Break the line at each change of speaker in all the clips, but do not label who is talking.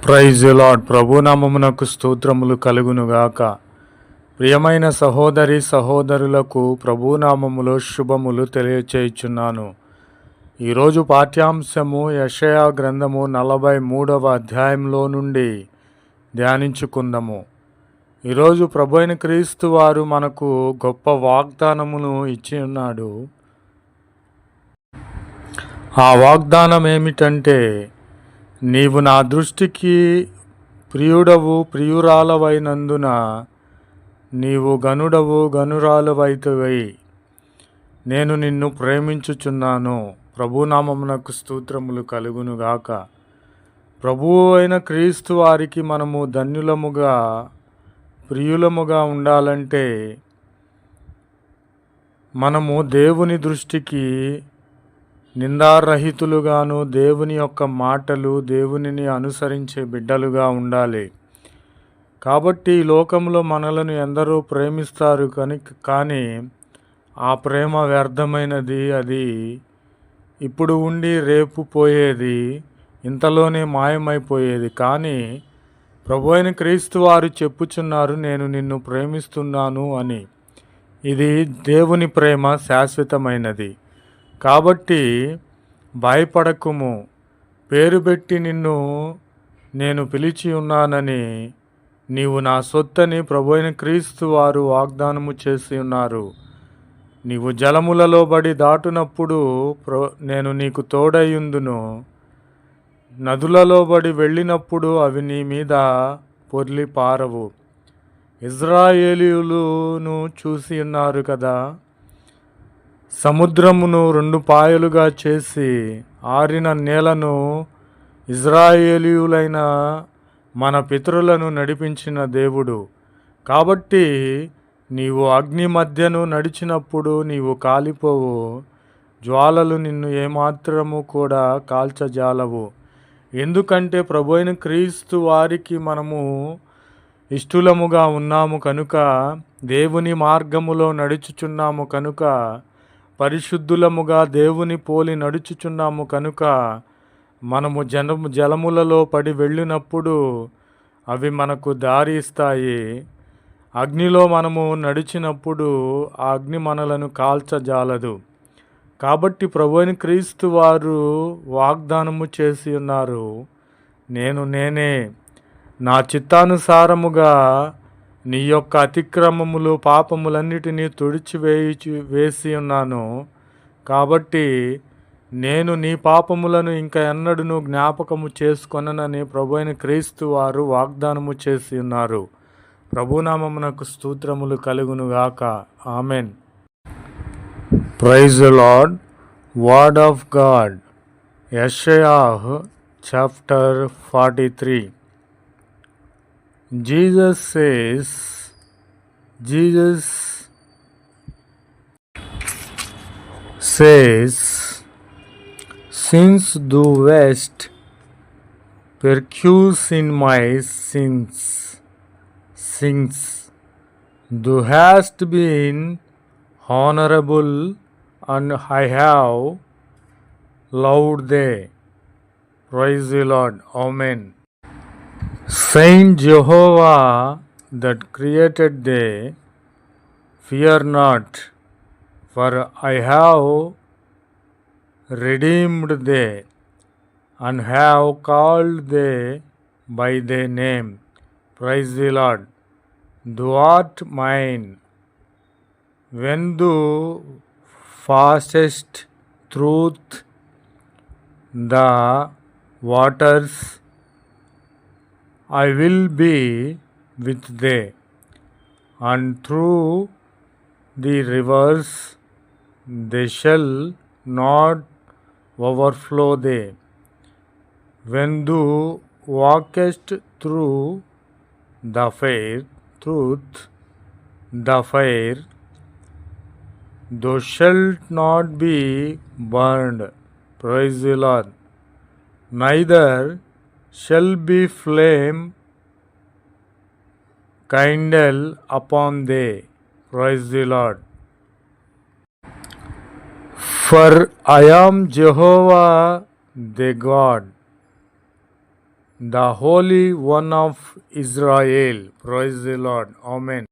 Praise the lord. ప్రభునామమునకు స్తోత్రములు కలుగునుగాక. ప్రియమైన సహోదరి సహోదరులకు ప్రభునామములో శుభములు తెలియచేయుచున్నాను. ఈరోజు పాఠ్యాంశము యెషయా గ్రంథము 43వ అధ్యాయంలో నుండి ధ్యానించుకుందాము. ఈరోజు ప్రభు అయిన క్రీస్తు వారు మనకు గొప్ప వాగ్దానమును ఇచ్చి ఉన్నాడు. ఆ వాగ్దానం ఏమిటంటే, నీవు నా దృష్టికి ప్రియుడవు ప్రియురాలవైనందున నీవు గనుడవు గనురాలవైతవై నేను నిన్ను ప్రేమించుచున్నాను. ప్రభునామమునకు స్తోత్రములు కలుగునుగాక. ప్రభువు అయిన క్రీస్తు వారికి మనము ధన్యులముగా ప్రియులముగా ఉండాలంటే మనము దేవుని దృష్టికి నిందారహితులుగాను, దేవుని యొక్క మాటలు దేవునిని అనుసరించే బిడ్డలుగా ఉండాలి. కాబట్టి ఈ లోకంలో మనలను ఎందరో ప్రేమిస్తారు కానీ ఆ ప్రేమ వ్యర్థమైనది. అది ఇప్పుడు ఉండి రేపు పోయేది, ఇంతలోనే మాయమైపోయేది. కానీ ప్రభు అయిన క్రీస్తు వారు చెప్పుచున్నారు, నేను నిన్ను ప్రేమిస్తున్నాను అని. ఇది దేవుని ప్రేమ శాశ్వతమైనది. కాబట్టి భయపడకుము, పేరు పెట్టి నిన్ను నేను పిలిచి ఉన్నానని, నీవు నా సొత్తని ప్రభు అయిన క్రీస్తు వారు వాగ్దానము చేసి ఉన్నారు. నీవు జలములలో బడి దాటునప్పుడు నేను నీకు తోడయ్యుందును, నదులలో బడి వెళ్ళినప్పుడు అవి నీ మీద పొర్లి పారవు. ఇజ్రాయేలీయులను చూసి ఉన్నారు కదా, సముద్రమును 2 పాయలుగా చేసి ఆరిన నేలను ఇజ్రాయేలీయులైన మన పితరులను నడిపించిన దేవుడు. కాబట్టి నీవు అగ్ని మధ్యను నడిచినప్పుడు నీవు కాలిపోవు, జ్వాలలు నిన్ను ఏమాత్రము కూడా కాల్చజాలవు. ఎందుకంటే ప్రభు అయిన క్రీస్తు వారికి మనము ఇష్టలముగా ఉన్నాము కనుక, దేవుని మార్గములో నడుచుచున్నాము కనుక, పరిశుద్ధులముగా దేవుని పోలి నడుచుచున్నాము కనుక, మనము జలములలో పడి వెళ్ళినప్పుడు అవి మనకు దారి ఇస్తాయి. అగ్నిలో మనము నడిచినప్పుడు ఆ అగ్ని మనలను కాల్చజాలదు. కాబట్టి ప్రభు అయిన క్రీస్తు వారు వాగ్దానము చేసి ఉన్నారు, నేనే నా చిత్తానుసారముగా నీ యొక్క అతిక్రమములు పాపములన్నిటినీ వేసి ఉన్నాను. కాబట్టి నేను నీ పాపములను ఇంకా ఎన్నడూను జ్ఞాపకము చేసుకొననని ప్రభు అయిన క్రీస్తు వారు వాగ్దానము చేసి ఉన్నారు. ప్రభునామమునకు స్తోత్రములు కలుగునుగాక. Amen. Praise the Lord. Word of God. యెషయా chapter 43. Jesus says, since thou wast percuse in my sins, thou hast been honorable, and I have loved thee. Praise the Lord. Amen. Saint Jehovah that created thee, fear not, for I have redeemed thee, and have called thee by thy name. Praise the Lord. Thou art mine. When thou fastest through the waters, I will be with thee, and through the rivers they shall not overflow thee. When thou walkest through the fire, thou shalt not be burned. Praise the Lord. Neither shall be flame kindle upon thee. Praise the Lord. For I am Jehovah thy God, the Holy One of Israel. Praise the Lord. Amen.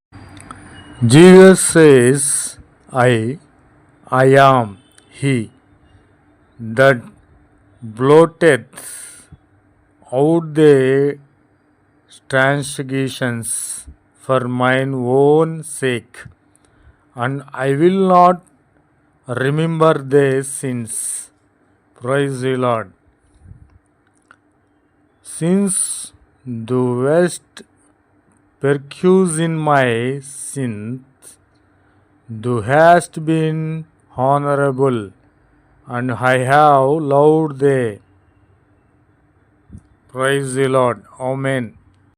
Jesus says, I am He that blotteth out the transgressions for mine own sake, and I will not remember their sins. Praise the Lord. Since thou wast percuse in my sins, thou hast been honorable, and I have loved thee. Praise the Lord. Amen.